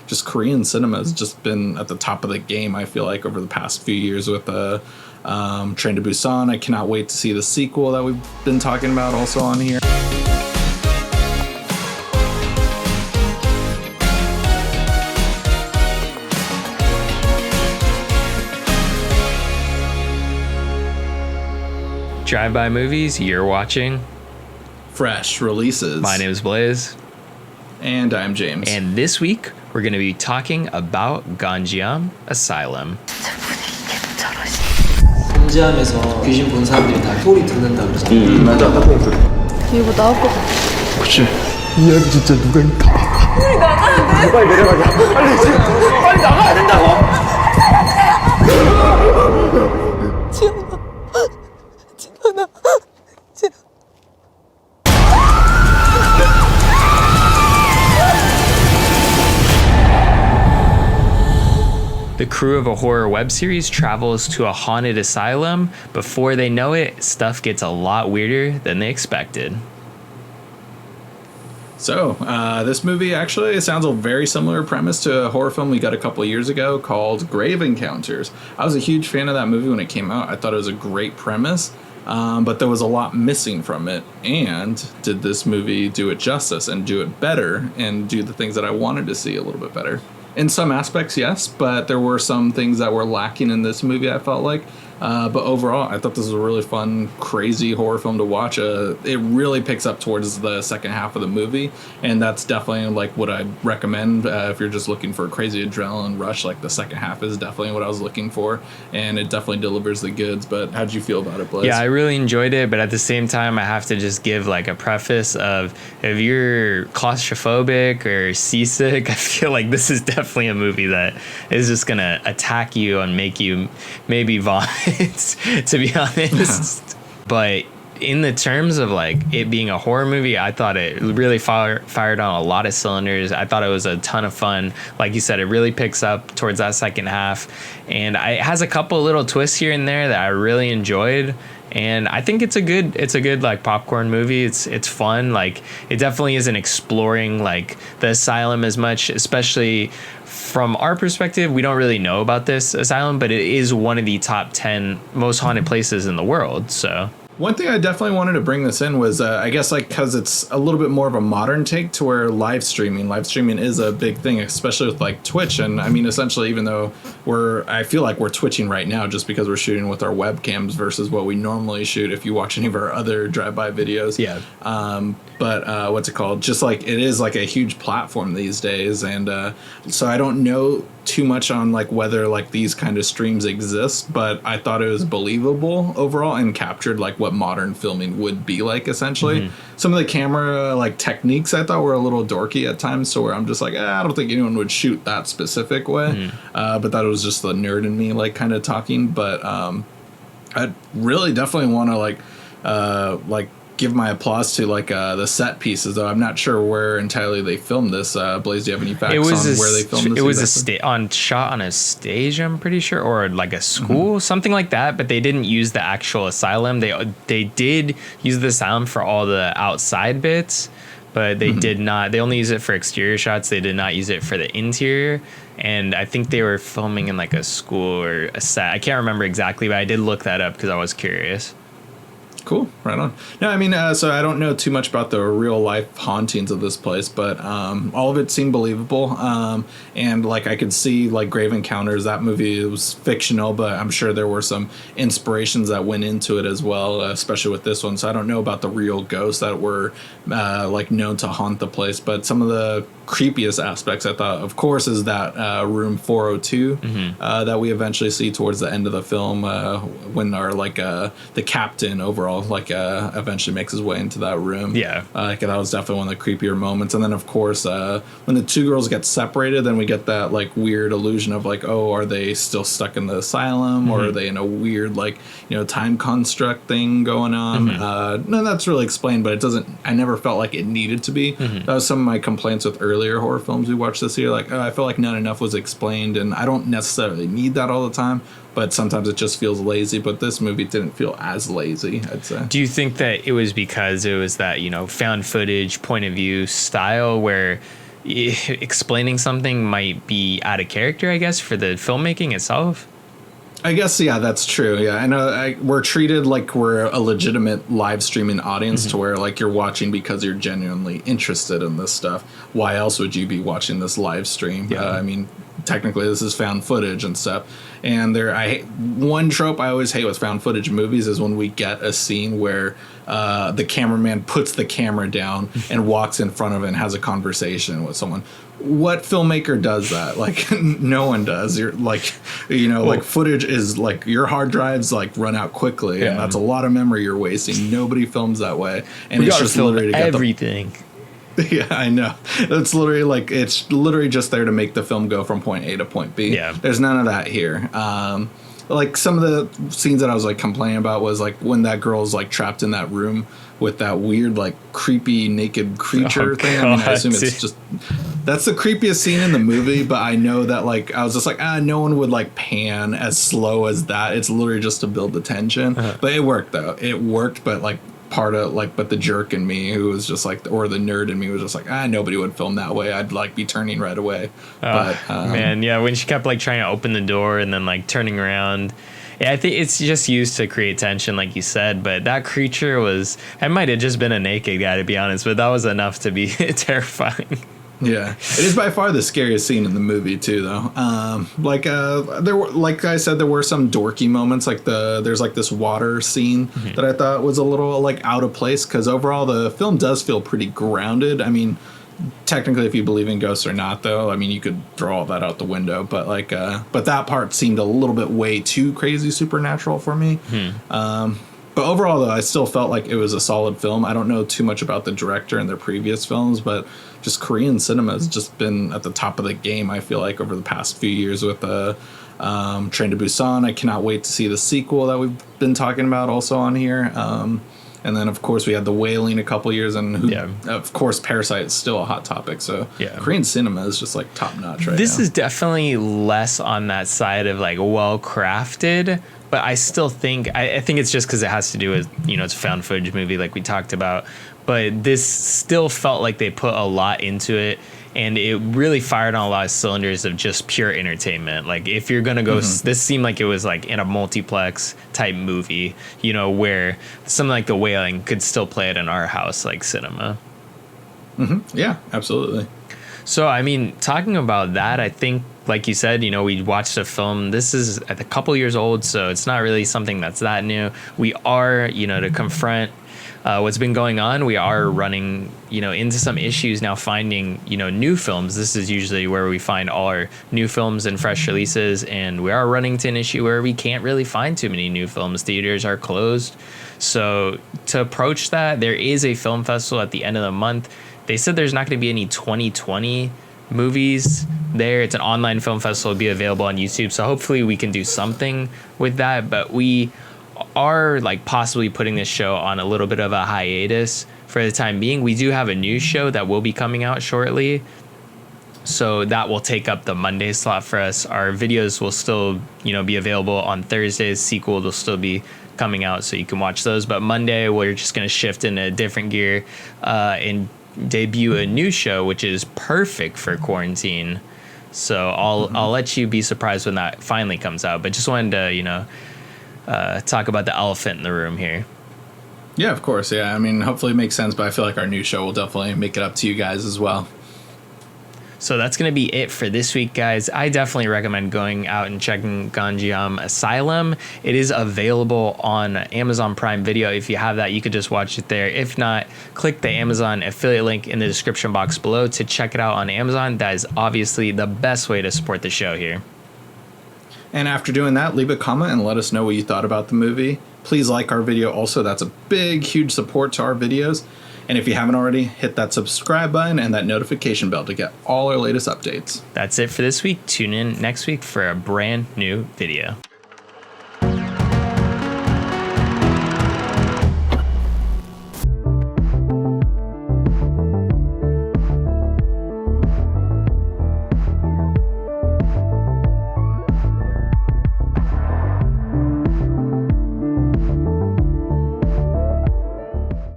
just Korean cinema has just been at the top of the game, I feel like, over the past few years with Train to Busan. I cannot wait to see the sequel that we've been talking about also on here. Drive-by movies, you're watching Fresh releases. My name is Blaise. And I'm James. And this week, we're going to be talking about Gonjiam Asylum. 곤지암에서 귀신 본 사람들이 다 소리 듣는다 그러잖아. 맞아. 이거 나올 것 같아. 그치. 이야기 진짜 누가 있다. 우리 나가야 돼. 빨리 내려가자. 빨리 나가야 된다고. 지현아. The crew of a horror web series travels to a haunted asylum. Before they know it, stuff gets a lot weirder than they expected. So, this movie actually sounds a very similar premise to a horror film we got a couple of years ago called Grave Encounters. I was a huge fan of that movie when it came out. I thought it was a great premise, but there was a lot missing from it. And did this movie do it justice and do it better and do the things that I wanted to see a little bit better? In some aspects, yes, but there were some things that were lacking in this movie, I felt like. But overall, I thought this was a really fun, crazy horror film to watch. It really picks up towards the second half of the movie, and that's definitely like what I'd recommend if you're just looking for a crazy adrenaline rush. Like the second half is definitely what I was looking for, and it definitely delivers the goods. But how'd you feel about it, Blaise? Yeah, I really enjoyed it, but at the same time, I have to just give like a preface of if you're claustrophobic or seasick, I feel like this is definitely a movie that is just gonna attack you and make you maybe vomit. To be honest. But in the terms of like it being a horror movie, I thought it really fired on a lot of cylinders. I thought it was a ton of fun. Like you said, it really picks up towards that second half, and it has a couple little twists here and there that I really enjoyed. And I think it's a good like popcorn movie. It's fun. Like it definitely isn't exploring like the asylum as much, especially from our perspective. We don't really know about this asylum, but it is one of the top 10 most haunted places in the world. So one thing I definitely wanted to bring this in was, I guess, like, because it's a little bit more of a modern take to where live streaming is a big thing, especially with like Twitch. And I mean, essentially, even though I feel like we're twitching right now just because we're shooting with our webcams versus what we normally shoot if you watch any of our other drive-by videos. Yeah. But what's it called? Just like it is like a huge platform these days. And so I don't know too much on like whether like these kind of streams exist, but I thought it was believable overall and captured like what modern filming would be like, essentially. Mm-hmm. Some of the camera like techniques I thought were a little dorky at times, so where I'm just like, I don't think anyone would shoot that specific way. Mm-hmm. But that was just the nerd in me like kind of talking. But I really definitely want to like give my applause to like the set pieces, though I'm not sure where entirely they filmed this. Blaise, do you have any facts on where they filmed this? It was shot on a stage, I'm pretty sure, or like a school, something like that. But they didn't use the actual asylum. They did use the asylum for all the outside bits, but they did not. They only use it for exterior shots. They did not use it for the interior. And I think they were filming in like a school or a set. I can't remember exactly, but I did look that up because I was curious. Cool, right on. No, I mean, so I don't know too much about the real life hauntings of this place, but all of it seemed believable. And like I could see like Grave Encounters, that movie was fictional, but I'm sure there were some inspirations that went into it as well, especially with this one. So I don't know about the real ghosts that were like known to haunt the place, but some of the creepiest aspects I thought, of course, is that room 402 that we eventually see towards the end of the film when our like the captain overall like eventually makes his way into that room. Yeah, like that was definitely one of the creepier moments. And then of course when the two girls get separated, then we get that like weird illusion of like, oh, are they still stuck in the asylum or are they in a weird like, you know, time construct thing going on? None of that's really explained, but it doesn't, I never felt like it needed to be. That was some of my complaints with earlier horror films we watched this year. Like, I feel like not enough was explained, and I don't necessarily need that all the time, but sometimes it just feels lazy. But this movie didn't feel as lazy, I'd say. Do you think that it was because it was that, you know, found footage point of view style where explaining something might be out of character, I guess, for the filmmaking itself. I guess, yeah, that's true. Yeah, I know we're treated like we're a legitimate live streaming audience to where like you're watching because you're genuinely interested in this stuff. Why else would you be watching this live stream? Yeah. I mean, technically this is found footage and stuff. And one trope I always hate with found footage movies is when we get a scene where the cameraman puts the camera down and walks in front of it and has a conversation with someone. What filmmaker does that? Like, no one does. You're like, like footage is like your hard drives like run out quickly, and that's a lot of memory you're wasting. Nobody films that way, and it's just literally to get everything. Yeah, I know. It's literally just there to make the film go from point A to point B. Yeah. There's none of that here. Like some of the scenes that I was like complaining about was like when that girl's like trapped in that room with that weird like creepy naked creature thing. I mean, I assume it's just that's the creepiest scene in the movie, but I know that like I was just like no one would like pan as slow as that. It's literally just to build the tension. But it worked though. It worked, but like but the jerk in me who was just like, or the nerd in me was just like, nobody would film that way. I'd like be turning right away. Man, yeah, when she kept like trying to open the door and then like turning around. Yeah, I think it's just used to create tension, like you said. But that creature it might have just been a naked guy, to be honest, but that was enough to be terrifying. Yeah, it is by far the scariest scene in the movie too, though. Like I said, there were some dorky moments. Like there's like this water scene that I thought was a little like out of place because overall the film does feel pretty grounded. I mean, technically, if you believe in ghosts or not, though, I mean, you could throw all that out the window. But but that part seemed a little bit way too crazy supernatural for me. But overall, though, I still felt like it was a solid film. I don't know too much about the director and their previous films, but just Korean cinema has just been at the top of the game, I feel like, over the past few years with Train to Busan. I cannot wait to see the sequel that we've been talking about also on here. And then, of course, we had The Wailing a couple years, and of course, Parasite is still a hot topic. So Korean cinema is just like top notch right now. This is definitely less on that side of like well crafted, but I still think I think it's just because it has to do with it's a found footage movie like we talked about. But this still felt like they put a lot into it, and it really fired on a lot of cylinders of just pure entertainment. Like if you're gonna go, this seemed like it was like in a multiplex type movie, where something like The Wailing could still play it in our house like cinema. Yeah, absolutely. So I mean, talking about that, I think like you said, we watched a film. This is a couple years old, so it's not really something that's that new. We are, to confront what's been going on. We are running, into some issues now, finding, new films. This is usually where we find all our new films and fresh releases. And we are running to an issue where we can't really find too many new films. Theaters are closed. So to approach that, there is a film festival at the end of the month. They said there's not going to be any 2020 movies there. It's an online film festival. It'll be available on YouTube. So hopefully we can do something with that. But we are like possibly putting this show on a little bit of a hiatus for the time being. We do have a new show that will be coming out shortly, so that will take up the Monday slot for us. Our videos will still be available on Thursdays. Sequel will still be coming out, so you can watch those. But Monday we're just going to shift into a different gear and debut a new show, which is perfect for quarantine. So I'll let you be surprised when that finally comes out. But just wanted to talk about the elephant in the room here. Yeah, of course. Yeah, I mean, hopefully it makes sense, but I feel like our new show will definitely make it up to you guys as well. So that's going to be it for this week, guys. I definitely recommend going out and checking Gonjiam Asylum. It is available on Amazon Prime Video. If you have that, you could just watch it there. If not, click the Amazon affiliate link in the description box below to check it out on Amazon. That is obviously the best way to support the show here. And after doing that, leave a comment and let us know what you thought about the movie. Please like our video also. That's a big, huge support to our videos. And if you haven't already, hit that subscribe button and that notification bell to get all our latest updates. That's it for this week. Tune in next week for a brand new video.